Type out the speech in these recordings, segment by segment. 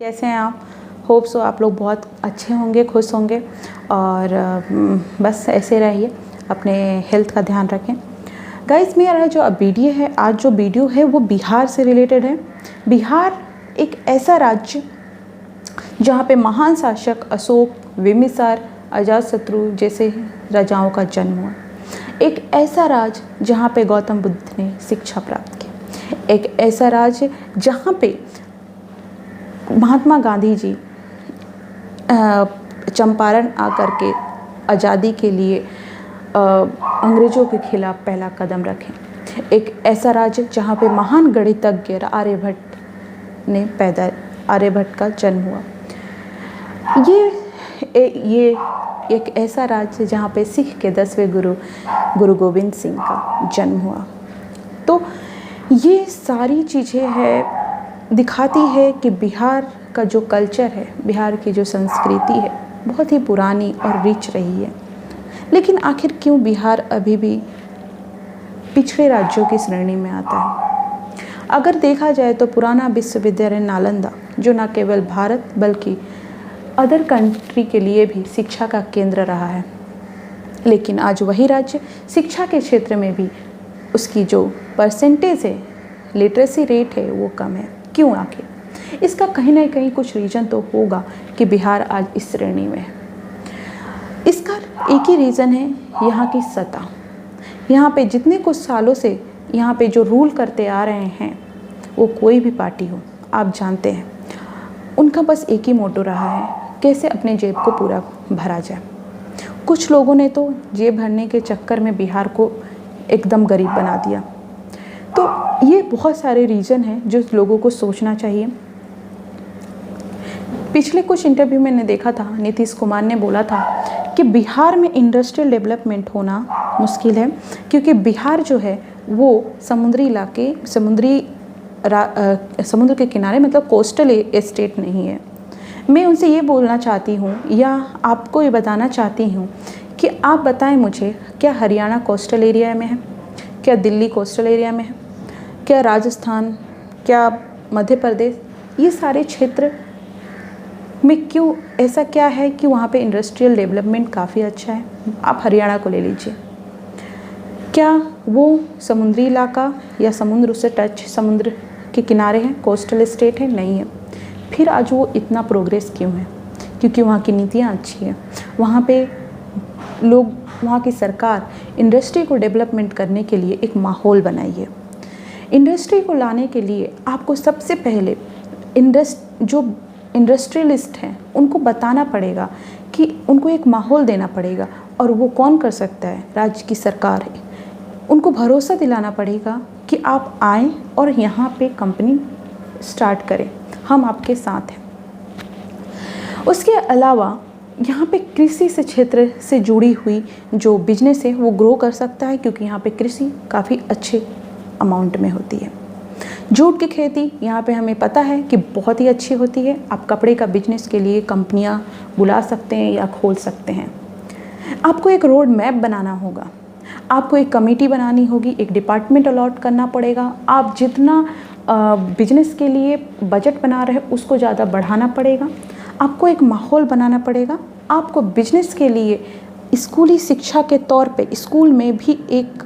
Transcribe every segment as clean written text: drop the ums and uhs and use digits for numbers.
कैसे हैं आप? होप सो आप लोग बहुत अच्छे होंगे, खुश होंगे और बस ऐसे रहिए, अपने हेल्थ का ध्यान रखें। गाइस, मेरा जो वीडियो है, आज जो वीडियो है वो बिहार से रिलेटेड है। बिहार एक ऐसा राज्य जहाँ पे महान शासक अशोक, बिम्बिसार, अजातशत्रु जैसे राजाओं का जन्म हुआ। एक ऐसा राज्य जहाँ पे गौतम बुद्ध ने शिक्षा प्राप्त की। एक ऐसा राज्य जहाँ पे महात्मा गांधी जी चंपारण आकर के आज़ादी के लिए अंग्रेज़ों के खिलाफ पहला कदम रखें। एक ऐसा राज्य जहाँ पे महान गणितज्ञ आर्यभट्ट का जन्म हुआ। ये एक ऐसा राज्य जहाँ पे सिख के 10वें गुरु गोविंद सिंह का जन्म हुआ। तो ये सारी चीज़ें हैं, दिखाती है कि बिहार का जो कल्चर है, बिहार की जो संस्कृति है, बहुत ही पुरानी और रिच रही है। लेकिन आखिर क्यों बिहार अभी भी पिछड़े राज्यों की श्रेणी में आता है? अगर देखा जाए तो पुराना विश्वविद्यालय नालंदा, जो न केवल भारत बल्कि अदर कंट्री के लिए भी शिक्षा का केंद्र रहा है, लेकिन आज वही राज्य शिक्षा के क्षेत्र में भी उसकी जो परसेंटेज है, लिटरेसी रेट है, वो कम है। क्यों? आखिर इसका कहीं ना कहीं कुछ रीज़न तो होगा कि बिहार आज इस श्रेणी में है। इसका एक ही रीज़न है, यहाँ की सत्ता। यहाँ पे जितने कुछ सालों से यहाँ पे जो रूल करते आ रहे हैं, वो कोई भी पार्टी हो, आप जानते हैं, उनका बस एक ही मोटो रहा है, कैसे अपने जेब को पूरा भरा जाए। कुछ लोगों ने तो जेब भरने के चक्कर में बिहार को एकदम गरीब बना दिया। तो ये बहुत सारे रीज़न हैं जो लोगों को सोचना चाहिए। पिछले कुछ इंटरव्यू में मैंने देखा था, नीतीश कुमार ने बोला था कि बिहार में इंडस्ट्रियल डेवलपमेंट होना मुश्किल है, क्योंकि बिहार जो है वो समुद्री इलाके, समुद्र के किनारे, मतलब कोस्टल स्टेट नहीं है। मैं उनसे ये बोलना चाहती हूँ, या आपको ये बताना चाहती हूँ कि आप बताएं मुझे, क्या हरियाणा कोस्टल एरिया में है? क्या दिल्ली कोस्टल एरिया में है? क्या राजस्थान, क्या मध्य प्रदेश, ये सारे क्षेत्र में क्यों ऐसा क्या है कि वहाँ पे इंडस्ट्रियल डेवलपमेंट काफ़ी अच्छा है? आप हरियाणा को ले लीजिए, क्या वो समुद्री इलाका या समुद्र से टच, समुद्र के किनारे है, कोस्टल स्टेट है? नहीं है। फिर आज वो इतना प्रोग्रेस क्यों है? क्योंकि वहाँ की नीतियाँ अच्छी हैं, वहाँ पे लोग, वहाँ की सरकार इंडस्ट्री को डेवलपमेंट करने के लिए एक माहौल बनाई है। इंडस्ट्री को लाने के लिए आपको सबसे पहले जो इंडस्ट्रियलिस्ट हैं उनको बताना पड़ेगा कि उनको एक माहौल देना पड़ेगा, और वो कौन कर सकता है? राज्य की सरकार है। उनको भरोसा दिलाना पड़ेगा कि आप आएँ और यहाँ पे कंपनी स्टार्ट करें, हम आपके साथ हैं। उसके अलावा यहाँ पे कृषि से क्षेत्र से जुड़ी हुई जो बिजनेस है वो ग्रो कर सकता है, क्योंकि यहाँ पे कृषि काफ़ी अच्छे अमाउंट में होती है। जूट की खेती यहाँ पे हमें पता है कि बहुत ही अच्छी होती है। आप कपड़े का बिजनेस के लिए कंपनियाँ बुला सकते हैं या खोल सकते हैं। आपको एक रोड मैप बनाना होगा, आपको एक कमेटी बनानी होगी, एक डिपार्टमेंट अलॉट करना पड़ेगा। आप जितना बिजनेस के लिए बजट बना रहे हैं उसको ज़्यादा बढ़ाना पड़ेगा। आपको एक माहौल बनाना पड़ेगा। आपको बिजनेस के लिए स्कूली शिक्षा के तौर पे स्कूल में भी एक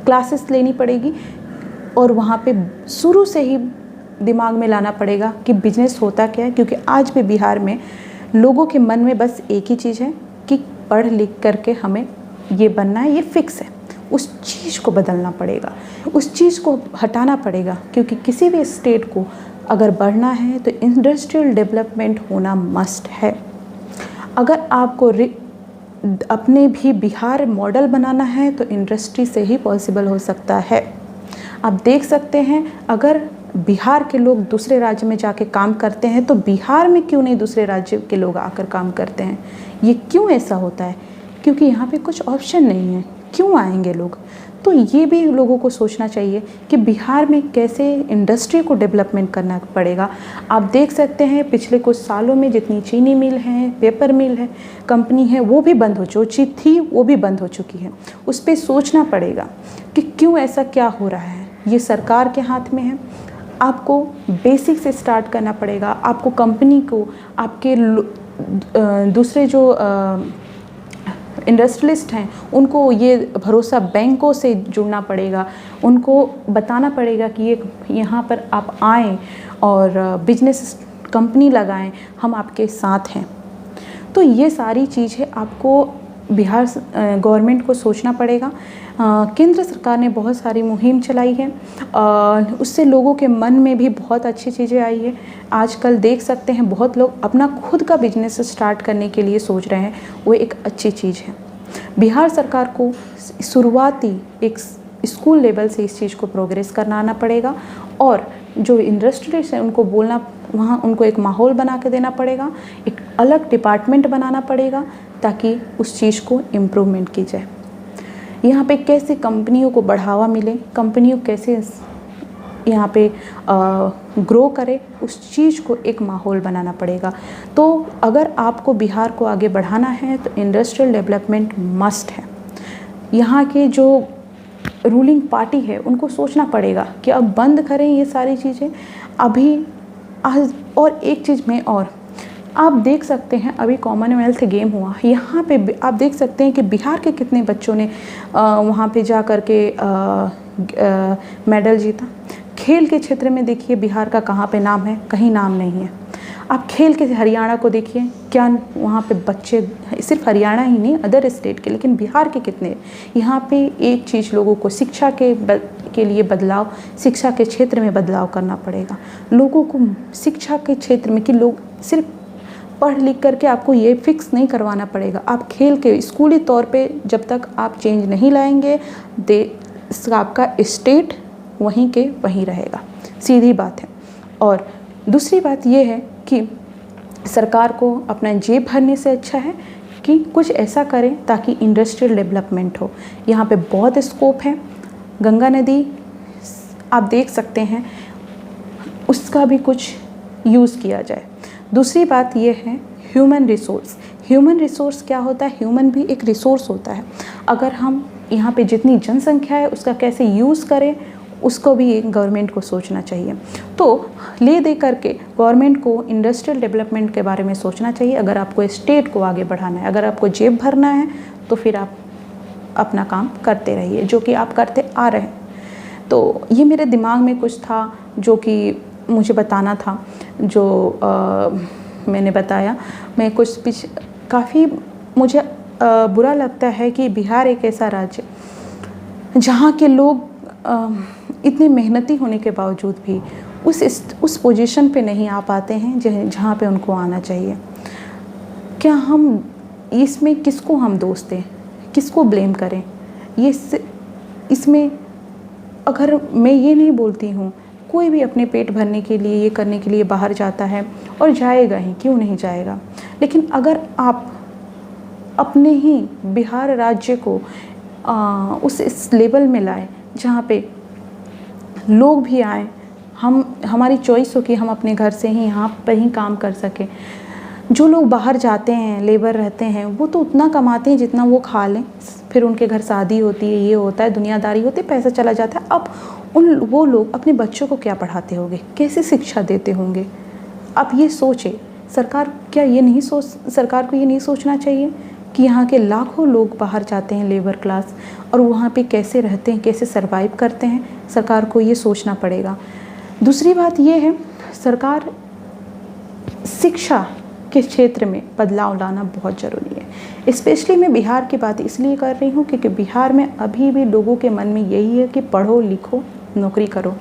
क्लासेस लेनी पड़ेगी, और वहाँ पे शुरू से ही दिमाग में लाना पड़ेगा कि बिजनेस होता क्या है। क्योंकि आज भी बिहार में लोगों के मन में बस एक ही चीज़ है कि पढ़ लिख करके हमें ये बनना है, ये फिक्स है। उस चीज़ को बदलना पड़ेगा, उस चीज़ को हटाना पड़ेगा, क्योंकि किसी भी स्टेट को अगर बढ़ना है तो इंडस्ट्रियल डेवलपमेंट होना मस्ट है। अगर आपको अपने भी बिहार मॉडल बनाना है तो इंडस्ट्री से ही पॉसिबल हो सकता है। आप देख सकते हैं, अगर बिहार के लोग दूसरे राज्य में जाके काम करते हैं तो बिहार में क्यों नहीं दूसरे राज्य के लोग आकर काम करते हैं? ये क्यों ऐसा होता है? क्योंकि यहाँ पे कुछ ऑप्शन नहीं है। क्यों आएंगे लोग? तो ये भी लोगों को सोचना चाहिए कि बिहार में कैसे इंडस्ट्री को डेवलपमेंट करना पड़ेगा। आप देख सकते हैं पिछले कुछ सालों में जितनी चीनी मिल है, पेपर मिल है, कंपनी है, वो भी बंद हो चुकी थी, वो भी बंद हो चुकी है। उस पर सोचना पड़ेगा कि क्यों ऐसा क्या हो रहा है। ये सरकार के हाथ में है। आपको बेसिक से स्टार्ट करना पड़ेगा। आपको कंपनी को, आपके दूसरे जो इंडस्ट्रियलिस्ट हैं उनको ये भरोसा बैंकों से जुड़ना पड़ेगा। उनको बताना पड़ेगा कि ये यहाँ पर आप आएँ और बिजनेस कंपनी लगाएं, हम आपके साथ हैं। तो ये सारी चीज़ें आपको बिहार गवर्नमेंट को सोचना पड़ेगा। केंद्र सरकार ने बहुत सारी मुहिम चलाई है, उससे लोगों के मन में भी बहुत अच्छी चीज़ें आई है। आजकल देख सकते हैं बहुत लोग अपना खुद का बिजनेस स्टार्ट करने के लिए सोच रहे हैं, वो एक अच्छी चीज़ है। बिहार सरकार को शुरुआती एक स्कूल लेवल से इस चीज़ को प्रोग्रेस कराना पड़ेगा और जो इंडस्ट्रियलिस्ट हैं उनको बोलना, वहाँ उनको एक माहौल बना के देना पड़ेगा, एक अलग डिपार्टमेंट बनाना पड़ेगा ताकि उस चीज़ को इम्प्रूवमेंट की जाए। यहाँ पे कैसे कंपनियों को बढ़ावा मिले, कंपनियों कैसे यहाँ पे ग्रो करे, उस चीज़ को एक माहौल बनाना पड़ेगा। तो अगर आपको बिहार को आगे बढ़ाना है तो इंडस्ट्रियल डेवलपमेंट मस्ट है। यहाँ के जो रूलिंग पार्टी है उनको सोचना पड़ेगा कि अब बंद करें ये सारी चीज़ें अभी आज। और एक चीज़ में और आप देख सकते हैं, अभी कॉमनवेल्थ गेम हुआ, यहाँ पे आप देख सकते हैं कि बिहार के कितने बच्चों ने वहाँ पे जा कर के मेडल जीता। खेल के क्षेत्र में देखिए बिहार का कहाँ पे नाम है, कहीं नाम नहीं है। आप खेल के हरियाणा को देखिए, क्या वहाँ पे बच्चे, सिर्फ हरियाणा ही नहीं अदर स्टेट के, लेकिन बिहार के कितने। यहाँ पे एक चीज़ लोगों को शिक्षा के लिए बदलाव, शिक्षा के क्षेत्र में बदलाव करना पड़ेगा। लोगों को शिक्षा के क्षेत्र में कि लोग सिर्फ पढ़ लिख करके आपको ये फिक्स नहीं करवाना पड़ेगा। आप खेल के स्कूली तौर पे जब तक आप चेंज नहीं लाएंगे, आपका स्टेट वहीं के वहीं रहेगा, सीधी बात है। और दूसरी बात ये है कि सरकार को अपना जेब भरने से अच्छा है कि कुछ ऐसा करें ताकि इंडस्ट्रियल डेवलपमेंट हो। यहाँ पे बहुत स्कोप है। गंगा नदी आप देख सकते हैं, उसका भी कुछ यूज़ किया जाए। दूसरी बात ये है ह्यूमन रिसोर्स। ह्यूमन रिसोर्स क्या होता है? ह्यूमन भी एक रिसोर्स होता है। अगर हम यहाँ पे जितनी जनसंख्या है उसका कैसे यूज़ करें, उसको भी गवर्नमेंट को सोचना चाहिए। तो ले दे करके गवर्नमेंट को इंडस्ट्रियल डेवलपमेंट के बारे में सोचना चाहिए। अगर आपको स्टेट को आगे बढ़ाना है, अगर आपको जेब भरना है, तो फिर आप अपना काम करते रहिए जो कि आप करते आ रहे हैं। तो ये मेरे दिमाग में कुछ था जो कि मुझे बताना था, जो मैंने बताया। मैं कुछ काफ़ी मुझे बुरा लगता है कि बिहार एक ऐसा राज्य जहाँ के लोग इतने मेहनती होने के बावजूद भी उस पोजीशन पे नहीं आ पाते हैं जहाँ पे उनको आना चाहिए। क्या हम इसमें किसको हम दोष दें, किसको ब्लेम करें? इसमें अगर मैं ये नहीं बोलती हूँ, कोई भी अपने पेट भरने के लिए, ये करने के लिए बाहर जाता है और जाएगा ही, क्यों नहीं जाएगा। लेकिन अगर आप अपने ही बिहार राज्य को इस लेवल में लाए जहाँ पे लोग भी आए, हमारी चॉइस हो कि हम अपने घर से ही यहाँ पर ही काम कर सकें। जो लोग बाहर जाते हैं, लेबर रहते हैं, वो तो उतना कमाते हैं जितना वो खा लें, फिर उनके घर शादी होती है, ये होता है, दुनियादारी होती है, पैसा चला जाता है। अब वो लोग अपने बच्चों को क्या पढ़ाते होंगे, कैसे शिक्षा देते होंगे? आप ये सोचें। सरकार को ये नहीं सोचना चाहिए कि यहाँ के लाखों लोग बाहर जाते हैं, लेबर क्लास, और वहाँ पे कैसे रहते हैं, कैसे सरवाइव करते हैं? सरकार को ये सोचना पड़ेगा। दूसरी बात ये है, सरकार शिक्षा के क्षेत्र में बदलाव लाना बहुत ज़रूरी है। स्पेशली मैं बिहार की बात इसलिए कर रही हूँ क्योंकि बिहार में अभी भी लोगों के मन में यही है कि पढ़ो लिखो नौकरी करो,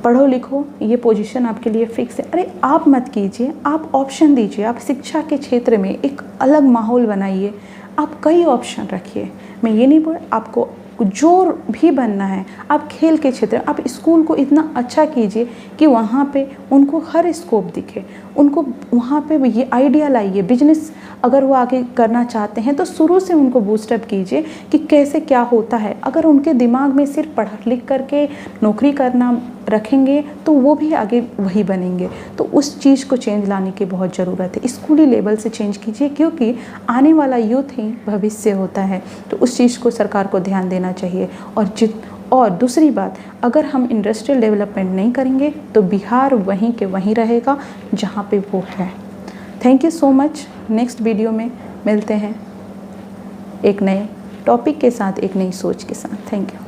पढ़ो लिखो, ये पोजीशन आपके लिए फिक्स है। अरे आप मत कीजिए, आप ऑप्शन दीजिए। आप शिक्षा के क्षेत्र में एक अलग माहौल बनाइए, आप कई ऑप्शन रखिए। मैं ये नहीं बोल, आपको जो भी बनना है, आप खेल के क्षेत्र, आप स्कूल को इतना अच्छा कीजिए कि वहाँ पे उनको हर स्कोप दिखे, उनको वहाँ पे ये आइडिया लाइए। बिजनेस अगर वो आगे करना चाहते हैं तो शुरू से उनको बूस्टअप कीजिए कि कैसे क्या होता है। अगर उनके दिमाग में सिर्फ पढ़ लिख करके नौकरी करना रखेंगे तो वो भी आगे वही बनेंगे। तो उस चीज़ को चेंज लाने की बहुत ज़रूरत है। स्कूली लेवल से चेंज कीजिए क्योंकि आने वाला यूथ ही भविष्य होता है। तो उस चीज़ को सरकार को ध्यान देना चाहिए। और दूसरी बात, अगर हम इंडस्ट्रियल डेवलपमेंट नहीं करेंगे तो बिहार वहीं के वहीं रहेगा जहाँ पे वो है। Thank you so much. Next video में मिलते हैं एक नए टॉपिक के साथ, एक नई सोच के साथ। Thank you.